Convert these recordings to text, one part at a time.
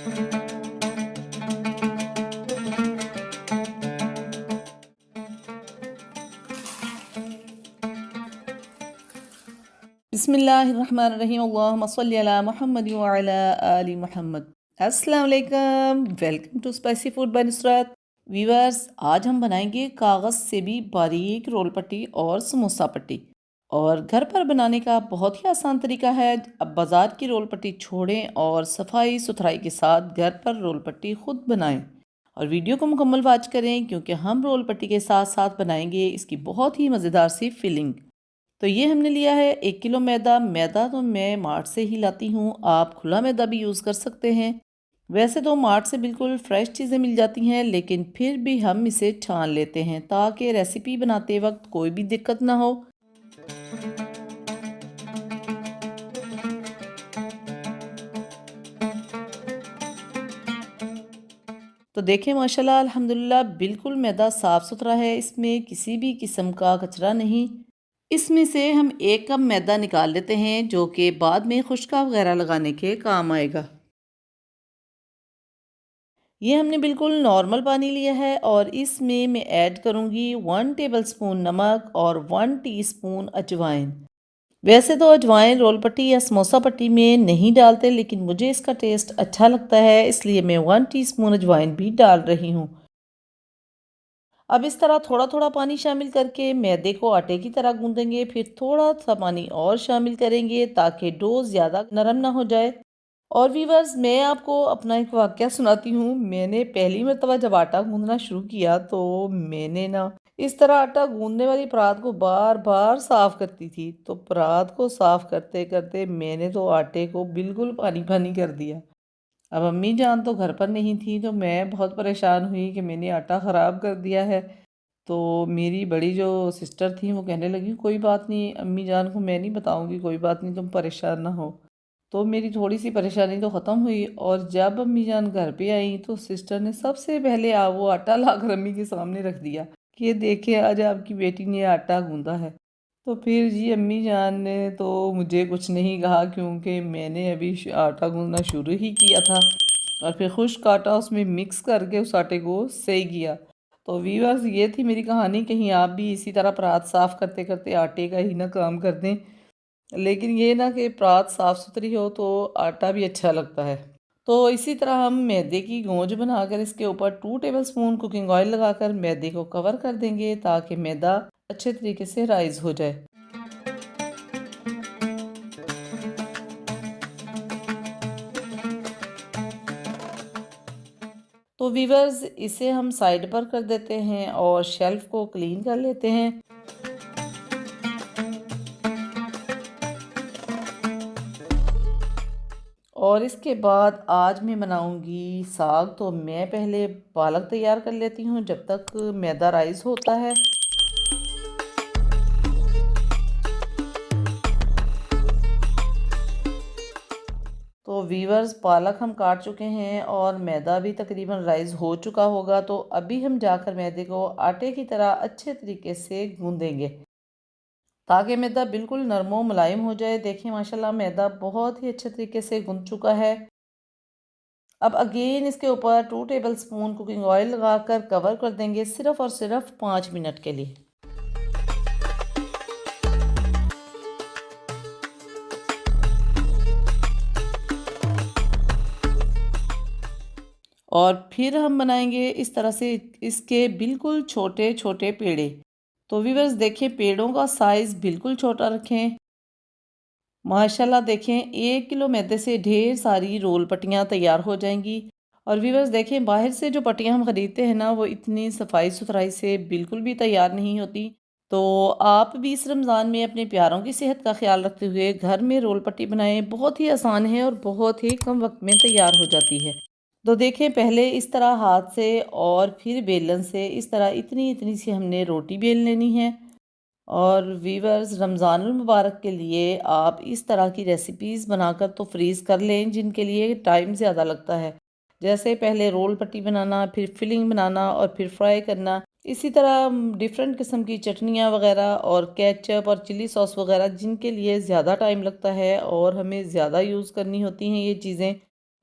बिस्मिल्लाहिर्रहमानिर्रहीम अल्लाहुम्मा सल्ली अला मुहम्मद व अला आलि मुहम्मद। अस्सलाम वालेकुम, welcome to spicy food by Nusrat. Viewers, आज हम बनाएंगे कागज़ से भी बारीक रोल पट्टी और समोसा पट्टी, और घर पर बनाने का बहुत ही आसान तरीका है। अब बाज़ार की रोल पट्टी छोड़ें और सफाई सुथराई के साथ घर पर रोल पट्टी खुद बनाएं। और वीडियो को मुकम्मल वॉच करें क्योंकि हम रोल पट्टी के साथ साथ बनाएंगे इसकी बहुत ही मज़ेदार सी फिलिंग। तो ये हमने लिया है 1 किलो मैदा। मैदा तो मैं मार्ट से ही लाती हूँ, आप खुला मैदा भी यूज़ कर सकते हैं। वैसे तो मार्ट से बिल्कुल फ्रेश चीज़ें मिल जाती हैं, लेकिन फिर भी हम इसे छान लेते हैं ताकि रेसिपी बनाते वक्त कोई भी दिक्कत ना हो। तो देखें, माशाल्लाह अल्हम्दुलिल्लाह बिल्कुल मैदा साफ़ सुथरा है, इसमें किसी भी किस्म का कचरा नहीं। इसमें से हम 1 कप मैदा निकाल लेते हैं जो कि बाद में खुशका वगैरह लगाने के काम आएगा। ये हमने बिल्कुल नॉर्मल पानी लिया है और इसमें मैं ऐड करूँगी 1 टेबलस्पून नमक और 1 टीस्पून अजवाइन। वैसे तो अजवाइन रोल पट्टी या समोसा पट्टी में नहीं डालते, लेकिन मुझे इसका टेस्ट अच्छा लगता है, इसलिए मैं 1 टीस्पून अजवाइन भी डाल रही हूँ। अब इस तरह थोड़ा थोड़ा पानी शामिल करके मैदे को आटे की तरह गूंदेंगे, फिर थोड़ा सा पानी और शामिल करेंगे ताकि डो ज़्यादा नरम ना हो जाए। और वीवर्स, मैं आपको अपना एक वाक़या सुनाती हूँ। मैंने पहली मर्तबा जब आटा गूंदना शुरू किया तो मैंने ना इस तरह आटा गूंदने वाली परात को बार बार साफ़ करती थी, तो परात को साफ़ करते करते मैंने तो आटे को बिल्कुल पानी पानी कर दिया। अब अम्मी जान तो घर पर नहीं थी, तो मैं बहुत परेशान हुई कि मैंने आटा ख़राब कर दिया है। तो मेरी बड़ी जो सिस्टर थी वो कहने लगी, कोई बात नहीं, अम्मी जान को मैं नहीं बताऊंगी, कोई बात नहीं, तुम परेशान ना हो। तो मेरी थोड़ी सी परेशानी तो ख़त्म हुई, और जब अम्मी जान घर पे आई तो सिस्टर ने सबसे पहले वो आटा लाकर अम्मी के सामने रख दिया कि ये देखिए, आज आपकी बेटी ने आटा गूंदा है। तो फिर जी अम्मी जान ने तो मुझे कुछ नहीं कहा, क्योंकि मैंने अभी आटा गूंदना शुरू ही किया था, और फिर खुश्क आटा उसमें मिक्स करके उस आटे को सही किया। तो वीवर्स, ये थी मेरी कहानी। कहीं आप भी इसी तरह परात साफ़ करते करते आटे का ही ना काम कर दें, लेकिन ये ना कि परात साफ़ सुथरी हो तो आटा भी अच्छा लगता है। तो इसी तरह हम मैदे की गोंज बनाकर इसके ऊपर 2 टेबलस्पून कुकिंग ऑयल लगाकर मैदे को कवर कर देंगे ताकि मैदा अच्छे तरीके से राइज़ हो जाए। तो वीवर्स, इसे हम साइड पर कर देते हैं और शेल्फ को क्लीन कर लेते हैं। और इसके बाद आज मैं बनाऊंगी साग। तो मैं पहले पालक तैयार कर लेती हूँ जब तक मैदा राइस होता है। तो वीवर्स, पालक हम काट चुके हैं और मैदा भी तकरीबन राइस हो चुका होगा। तो अभी हम जाकर मैदे को आटे की तरह अच्छे तरीके से गूंदेंगे ताकि मैदा बिल्कुल नरम व मुलायम हो जाए। देखिए, माशाल्लाह मैदा बहुत ही अच्छे तरीके से गूंद चुका है। अब अगेन इसके ऊपर 2 टेबलस्पून कुकिंग ऑयल लगाकर कवर कर देंगे सिर्फ़ और सिर्फ 5 मिनट के लिए। और फिर हम बनाएंगे इस तरह से इसके बिल्कुल छोटे छोटे पेड़े। तो व्यूअर्स, देखिए पेड़ों का साइज़ बिल्कुल छोटा रखें। माशाल्लाह देखें, 1 किलो मैदे से ढेर सारी रोल पट्टियाँ तैयार हो जाएंगी। और व्यूअर्स देखें, बाहर से जो पट्टियाँ हम ख़रीदते हैं ना, वो इतनी सफाई सुथराई से बिल्कुल भी तैयार नहीं होती। तो आप भी इस रमज़ान में अपने प्यारों की सेहत का ख्याल रखते हुए घर में रोल पट्टी बनाएं। बहुत ही आसान है और बहुत ही कम वक्त में तैयार हो जाती है। तो देखें, पहले इस तरह हाथ से और फिर बेलन से इस तरह इतनी इतनी सी हमने रोटी बेल लेनी है। और वीवर्स, रमज़ानुल मुबारक के लिए आप इस तरह की रेसिपीज़ बनाकर तो फ्रीज़ कर लें जिनके लिए टाइम ज़्यादा लगता है। जैसे पहले रोल पट्टी बनाना, फिर फिलिंग बनाना और फिर फ्राई करना। इसी तरह डिफरेंट किस्म की चटनियाँ वगैरह और केचप और चिली सॉस वगैरह जिनके लिए ज़्यादा टाइम लगता है और हमें ज़्यादा यूज़ करनी होती हैं ये चीज़ें।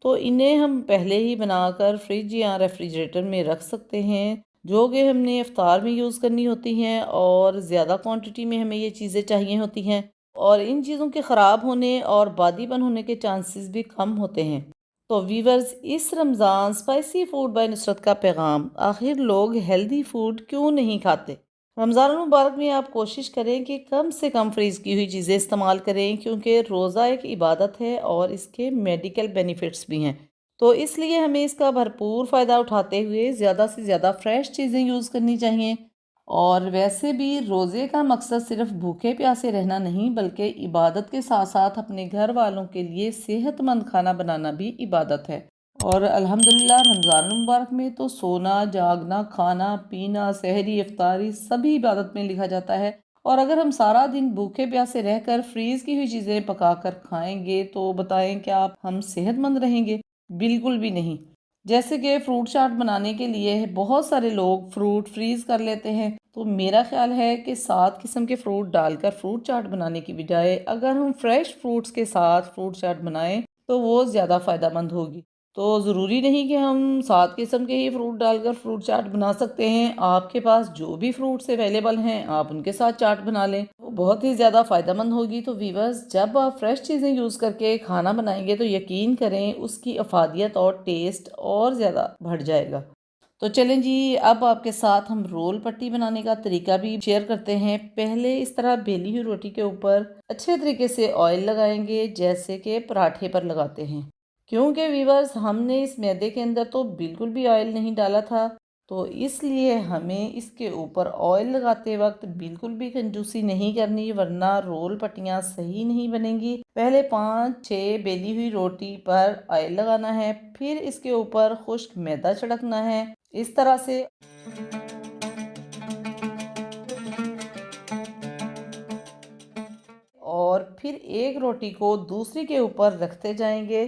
तो इन्हें हम पहले ही बनाकर फ्रिज या रेफ्रिजरेटर में रख सकते हैं, जो कि हमने इफ्तार में यूज़ करनी होती हैं और ज़्यादा क्वांटिटी में हमें ये चीज़ें चाहिए होती हैं और इन चीज़ों के ख़राब होने और बादीपन होने के चांसेस भी कम होते हैं। तो वीवर्स, इस Ramzan spicy food by Nusrat का पैगाम, आखिर लोग हेल्दी फूड क्यों नहीं खाते? रमज़ान मुबारक में आप कोशिश करें कि कम से कम फ्रीज़ की हुई चीज़ें इस्तेमाल करें, क्योंकि रोज़ा एक इबादत है और इसके मेडिकल बेनिफिट्स भी हैं। तो इसलिए हमें इसका भरपूर फ़ायदा उठाते हुए ज़्यादा से ज़्यादा फ्रेश चीज़ें यूज़ करनी चाहिए। और वैसे भी रोज़े का मकसद सिर्फ भूखे प्यासे रहना नहीं, बल्कि इबादत के साथ साथ अपने घर वालों के लिए सेहतमंद खाना बनाना भी इबादत है। और अल्हम्दुलिल्लाह रमज़ान मुबारक में तो सोना, जागना, खाना पीना, सहरी, इफ्तारी सभी इबादत में लिखा जाता है। और अगर हम सारा दिन भूखे प्यासे रहकर फ्रीज़ की हुई चीज़ें पकाकर खाएंगे तो बताएं क्या हम सेहतमंद रहेंगे? बिल्कुल भी नहीं। जैसे कि फ्रूट चाट बनाने के लिए बहुत सारे लोग फ्रूट फ्रीज़ कर लेते हैं, तो मेरा ख्याल है कि 7 किस्म के फ्रूट डालकर फ्रूट चाट बनाने की बजाय अगर हम फ्रेश फ्रूट्स के साथ फ्रूट चाट बनाएं तो वो ज़्यादा फ़ायदेमंद होगी। तो ज़रूरी नहीं कि हम 7 किस्म के ही फ्रूट डालकर फ्रूट चाट बना सकते हैं। आपके पास जो भी फ्रूट्स अवेलेबल हैं आप उनके साथ चाट बना लें, वो बहुत ही ज़्यादा फ़ायदेमंद होगी। तो वीवर्स, जब आप फ्रेश चीज़ें यूज़ करके खाना बनाएंगे तो यकीन करें उसकी अफादियत और टेस्ट और ज़्यादा बढ़ जाएगा। तो चलें जी, अब आपके साथ हम रोल पट्टी बनाने का तरीका भी शेयर करते हैं। पहले इस तरह बेली हुई रोटी के ऊपर अच्छे तरीके से ऑयल लगाएंगे, जैसे कि पराठे पर लगाते हैं। क्योंकि वीवर्स, हमने इस मैदे के अंदर तो बिल्कुल भी ऑयल नहीं डाला था, तो इसलिए हमें इसके ऊपर ऑयल लगाते वक्त बिल्कुल भी कंजूसी नहीं करनी, वरना रोल पट्टियाँ सही नहीं बनेंगी। पहले 5-6 बेली हुई रोटी पर ऑयल लगाना है, फिर इसके ऊपर खुश्क मैदा छिड़कना है इस तरह से। और फिर एक रोटी को दूसरी के ऊपर रखते जाएंगे।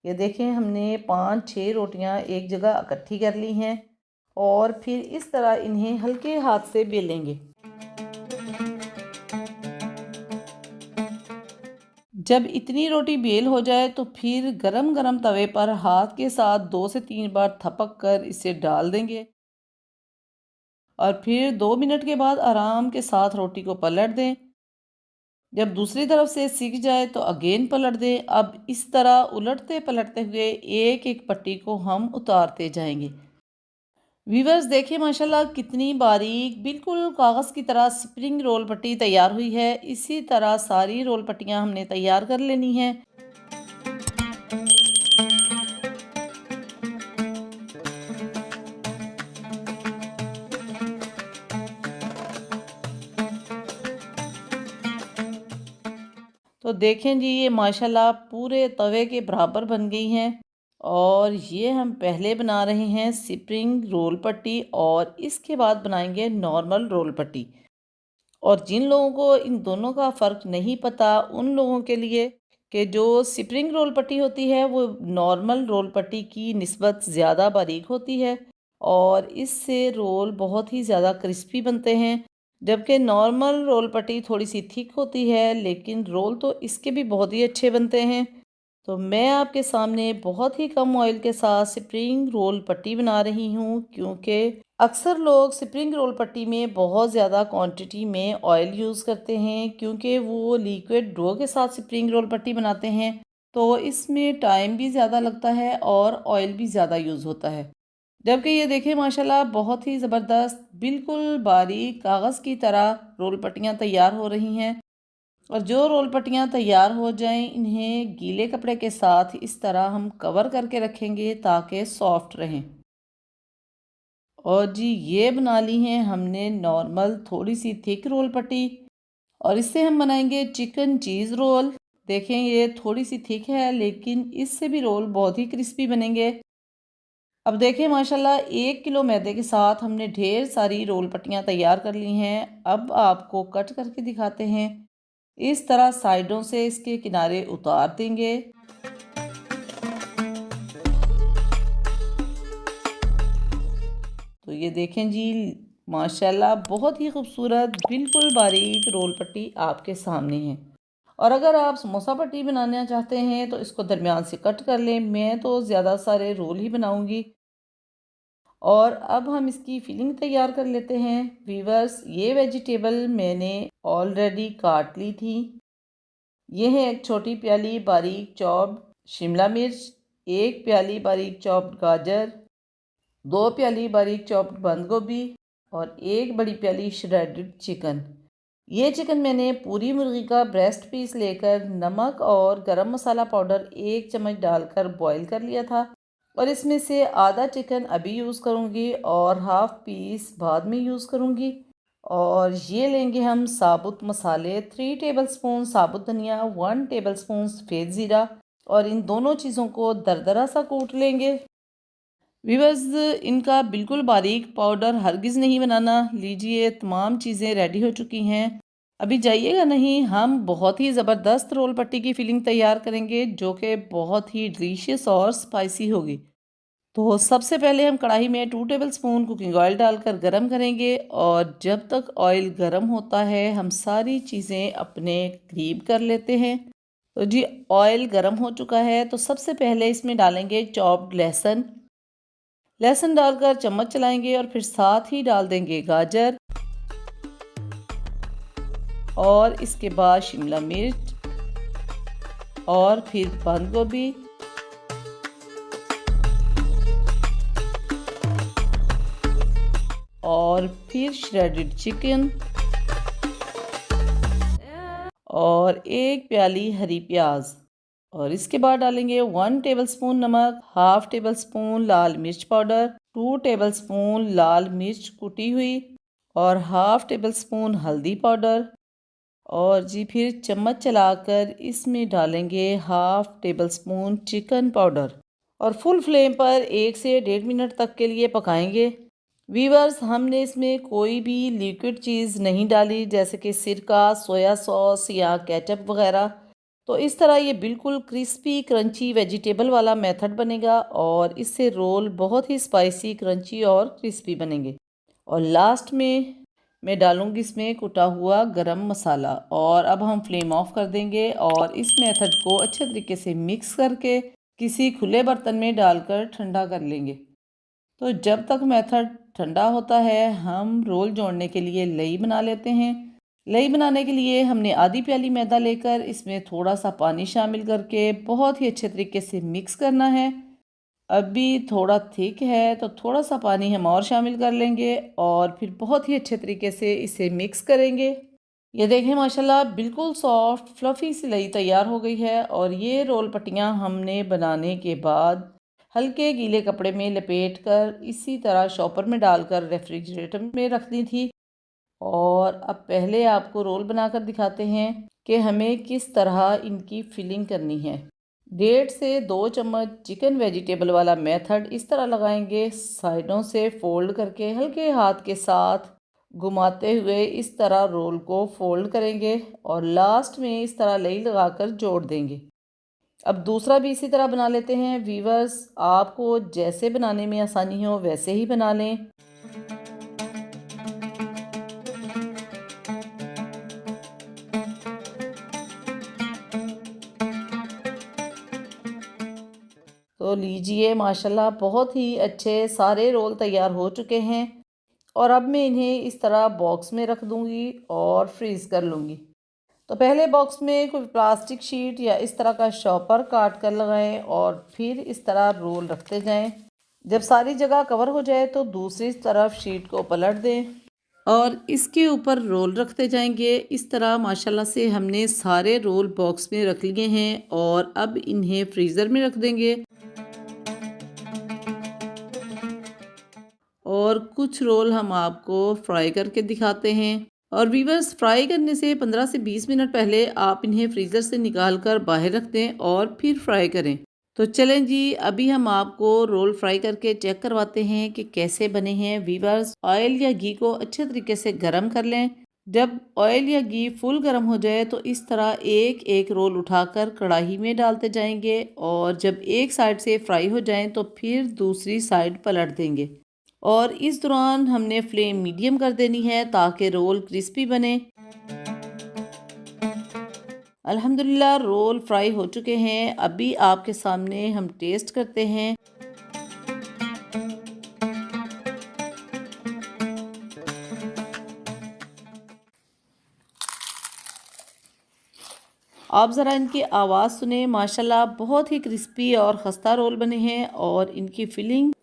ये देखें, हमने 5-6 रोटियां एक जगह इकट्ठी कर ली हैं और फिर इस तरह इन्हें हल्के हाथ से बेलेंगे। जब इतनी रोटी बेल हो जाए तो फिर गरम गरम तवे पर हाथ के साथ 2 से 3 बार थपक कर इसे डाल देंगे और फिर 2 मिनट के बाद आराम के साथ रोटी को पलट दें। जब दूसरी तरफ से सिक जाए तो अगेन पलट दें। अब इस तरह उलटते पलटते हुए एक एक पट्टी को हम उतारते जाएंगे। वीवर्स, देखिए माशाल्लाह कितनी बारीक बिल्कुल कागज़ की तरह स्प्रिंग रोल पट्टी तैयार हुई है। इसी तरह सारी रोल पट्टियाँ हमने तैयार कर लेनी है। तो देखें जी, ये माशाल्लाह पूरे तवे के बराबर बन गई हैं और ये हम पहले बना रहे हैं स्प्रिंग रोल पट्टी और इसके बाद बनाएंगे नॉर्मल रोल पट्टी। और जिन लोगों को इन दोनों का फ़र्क नहीं पता, उन लोगों के लिए कि जो स्प्रिंग रोल पट्टी होती है वो नॉर्मल रोल पट्टी की निस्बत ज़्यादा बारीक होती है और इससे रोल बहुत ही ज़्यादा क्रिस्पी बनते हैं। जबकि नॉर्मल रोल पट्टी थोड़ी सी थिक होती है, लेकिन रोल तो इसके भी बहुत ही अच्छे बनते हैं। तो मैं आपके सामने बहुत ही कम ऑयल के साथ स्प्रिंग रोल पट्टी बना रही हूँ, क्योंकि अक्सर लोग स्प्रिंग रोल पट्टी में बहुत ज़्यादा क्वांटिटी में ऑयल यूज़ करते हैं, क्योंकि वो लिक्विड डो के साथ स्प्रिंग रोल पट्टी बनाते हैं। तो इसमें टाइम भी ज़्यादा लगता है और ऑयल भी ज़्यादा यूज़ होता है। जबकि ये देखें माशाल्लाह बहुत ही ज़बरदस्त बिल्कुल बारीक कागज़ की तरह रोल पट्टियाँ तैयार हो रही हैं। और जो रोल पट्टियाँ तैयार हो जाएं, इन्हें गीले कपड़े के साथ इस तरह हम कवर करके रखेंगे ताकि सॉफ्ट रहें। और जी, ये बना ली हैं हमने नॉर्मल थोड़ी सी थिक रोल पट्टी और इससे हम बनाएंगे चिकन चीज़ रोल। देखें, ये थोड़ी सी थिक है लेकिन इससे भी रोल बहुत ही क्रिस्पी बनेंगे। अब देखें माशाल्लाह 1 किलो मैदे के साथ हमने ढेर सारी रोल पट्टियाँ तैयार कर ली हैं। अब आपको कट करके दिखाते हैं। इस तरह साइडों से इसके किनारे उतार देंगे। तो ये देखें जी, माशाल्लाह बहुत ही खूबसूरत बिल्कुल बारीक रोल पट्टी आपके सामने है। और अगर आप समोसा पट्टी बनाना चाहते हैं तो इसको दरमियान से कट कर लें। मैं तो ज़्यादा सारे रोल ही बनाऊंगी। और अब हम इसकी फिलिंग तैयार कर लेते हैं। वीवर्स, ये वेजिटेबल मैंने ऑलरेडी काट ली थी। ये है एक छोटी प्याली बारीक चॉप्ड शिमला मिर्च, एक प्याली बारीक चॉप्ड गाजर, 2 प्याली बारीक चॉप्ड बंद गोभी और एक बड़ी प्याली श्रेडेड चिकन। ये चिकन मैंने पूरी मुर्गी का ब्रेस्ट पीस लेकर नमक और गरम मसाला पाउडर 1 चम्मच डालकर बॉईल कर लिया था। और इसमें से आधा चिकन अभी यूज़ करूँगी और हाफ़ पीस बाद में यूज़ करूँगी। और ये लेंगे हम साबुत मसाले, 3 टेबलस्पून साबुत धनिया, 1 टेबलस्पून सफ़ेद ज़ीरा और इन दोनों चीज़ों को दरदरा सा कूट लेंगे। वीवर्स, इनका बिल्कुल बारीक पाउडर हरगिज़ नहीं बनाना। लीजिए, तमाम चीज़ें रेडी हो चुकी हैं। अभी जाइएगा नहीं, हम बहुत ही ज़बरदस्त रोल पट्टी की फिलिंग तैयार करेंगे जो कि बहुत ही डिलीशियस और स्पाइसी होगी। तो सबसे पहले हम कढ़ाई में 2 टेबलस्पून कुकिंग ऑयल डालकर गरम करेंगे। और जब तक ऑयल गरम होता है हम सारी चीज़ें अपने करीब कर लेते हैं। तो जी, ऑयल गरम हो चुका है तो सबसे पहले इसमें डालेंगे चॉप्ड लहसुन। लहसुन डालकर चम्मच चलाएंगे और फिर साथ ही डाल देंगे गाजर और इसके बाद शिमला मिर्च और फिर बंद गोभी और फिर श्रेडेड चिकन और एक प्याली हरी प्याज। और इसके बाद डालेंगे 1 टेबलस्पून नमक, हाफ टेबल स्पून लाल मिर्च पाउडर, 2 टेबलस्पून लाल मिर्च कुटी हुई और हाफ टेबल स्पून हल्दी पाउडर। और जी फिर चम्मच चलाकर इसमें डालेंगे half table spoon chicken powder और फुल फ्लेम पर 1 से 1.5 मिनट तक के लिए पकाएंगे। वीवर्स, हमने इसमें कोई भी लिक्विड चीज़ नहीं डाली जैसे कि सिरका, सोया सॉस या केचप वगैरह। तो इस तरह ये बिल्कुल क्रिस्पी क्रंची वेजिटेबल वाला मेथड बनेगा और इससे रोल बहुत ही स्पाइसी, क्रंची और क्रिस्पी बनेंगे। और लास्ट में मैं डालूंगी इसमें कुटा हुआ गरम मसाला। और अब हम फ्लेम ऑफ कर देंगे और इस मेथड को अच्छे तरीके से मिक्स करके किसी खुले बर्तन में डालकर ठंडा कर लेंगे। तो जब तक मेथड ठंडा होता है हम रोल जोड़ने के लिए लई बना लेते हैं। लई बनाने के लिए हमने आधी प्याली मैदा लेकर इसमें थोड़ा सा पानी शामिल करके बहुत ही अच्छे तरीके से मिक्स करना है। अभी थोड़ा थिक है तो थोड़ा सा पानी हम और शामिल कर लेंगे और फिर बहुत ही अच्छे तरीके से इसे मिक्स करेंगे। ये देखें, माशाल्लाह बिल्कुल सॉफ्ट फ्लफ़ी सी लई तैयार हो गई है। और ये रोल पट्टियाँ हमने बनाने के बाद हल्के गीले कपड़े में लपेट कर इसी तरह शॉपर में डालकर रेफ्रिजरेटर में रख दी थी। और अब पहले आपको रोल बनाकर दिखाते हैं कि हमें किस तरह इनकी फिलिंग करनी है। 1.5 से 2 चम्मच चिकन वेजिटेबल वाला मेथड इस तरह लगाएंगे, साइडों से फोल्ड करके हल्के हाथ के साथ घुमाते हुए इस तरह रोल को फोल्ड करेंगे और लास्ट में इस तरह लई लगाकर जोड़ देंगे। अब दूसरा भी इसी तरह बना लेते हैं। वीवर्स, आपको जैसे बनाने में आसानी हो वैसे ही बना लें। तो लीजिए, माशाल्लाह बहुत ही अच्छे सारे रोल तैयार हो चुके हैं। और अब मैं इन्हें इस तरह बॉक्स में रख दूंगी और फ्रीज़ कर लूँगी। तो पहले बॉक्स में कोई प्लास्टिक शीट या इस तरह का शॉपर काट कर लगाएं और फिर इस तरह रोल रखते जाएं। जब सारी जगह कवर हो जाए तो दूसरी तरफ शीट को पलट दें और इसके ऊपर रोल रखते जाएंगे। इस तरह माशाल्लाह से हमने सारे रोल बॉक्स में रख लिए हैं और अब इन्हें फ्रीज़र में रख देंगे। और कुछ रोल हम आपको फ्राई करके दिखाते हैं। और वीवर्स, फ्राई करने से 15 से 20 मिनट पहले आप इन्हें फ्रीज़र से निकाल कर बाहर रख दें और फिर फ्राई करें। तो चलें जी, अभी हम आपको रोल फ्राई करके चेक करवाते हैं कि कैसे बने हैं। वीवर्स, ऑयल या घी को अच्छे तरीके से गर्म कर लें। जब ऑयल या घी फुल गर्म हो जाए तो इस तरह एक एक रोल उठाकर कढ़ाई में डालते जाएंगे और जब एक साइड से फ्राई हो जाएं तो फिर दूसरी साइड पलट देंगे। और इस दौरान हमने फ्लेम मीडियम कर देनी है ताकि रोल क्रिस्पी बने। अल्हम्दुलिल्लाह रोल फ्राई हो चुके हैं। अभी आपके सामने हम टेस्ट करते हैं। आप ज़रा इनकी आवाज़ सुने, माशाल्लाह बहुत ही क्रिस्पी और खस्ता रोल बने हैं। और इनकी फिलिंग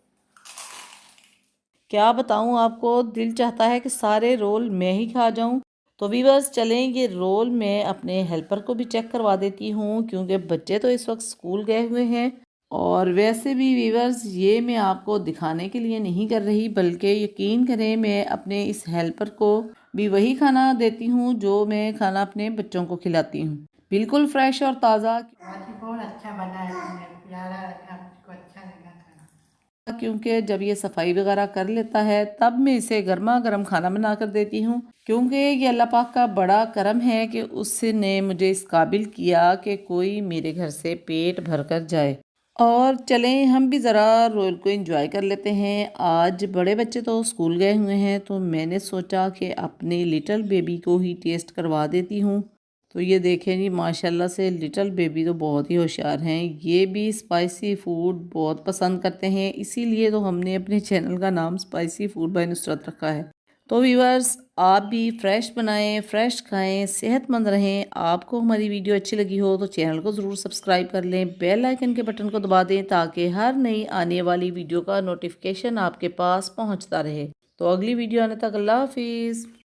क्या बताऊं आपको, दिल चाहता है कि सारे रोल मैं ही खा जाऊं। तो वीवर्स चलें, ये रोल मैं अपने हेल्पर को भी चेक करवा देती हूँ क्योंकि बच्चे तो इस वक्त स्कूल गए हुए हैं। और वैसे भी वीवर्स ये मैं आपको दिखाने के लिए नहीं कर रही, बल्कि यकीन करें मैं अपने इस हेल्पर को भी वही खाना देती हूँ जो मैं खाना अपने बच्चों को खिलाती हूँ, बिल्कुल फ्रेश और ताज़ा। आज भी बहुत अच्छा बना है, तुमने प्यारा लगा, मुझको अच्छा लगा खाना। क्योंकि जब ये सफाई वगैरह कर लेता है तब मैं इसे गर्मा गर्म खाना बना कर देती हूँ, क्योंकि ये अल्लाह पाक का बड़ा करम है कि उसने मुझे इस काबिल किया कि कोई मेरे घर से पेट भर कर जाए। और चलें हम भी ज़रा रोल को एंजॉय कर लेते हैं। आज बड़े बच्चे तो स्कूल गए हुए हैं तो मैंने सोचा कि अपने लिटिल बेबी को ही टेस्ट करवा देती हूँ। तो ये देखें जी, माशाल्लाह से लिटिल बेबी तो बहुत ही होशियार हैं। ये भी स्पाइसी फूड बहुत पसंद करते हैं, इसीलिए तो हमने अपने चैनल का नाम स्पाइसी फूड बाय नुसरत रखा है। तो व्यूअर्स, आप भी फ्रेश बनाएं, फ्रेश खाएं, सेहतमंद रहें। आपको हमारी वीडियो अच्छी लगी हो तो चैनल को ज़रूर सब्सक्राइब कर लें, बेल आइकन के बटन को दबा दें ताकि हर नई आने वाली वीडियो का नोटिफिकेशन आपके पास पहुंचता रहे। तो अगली वीडियो आने तक अल्लाह हाफिज़।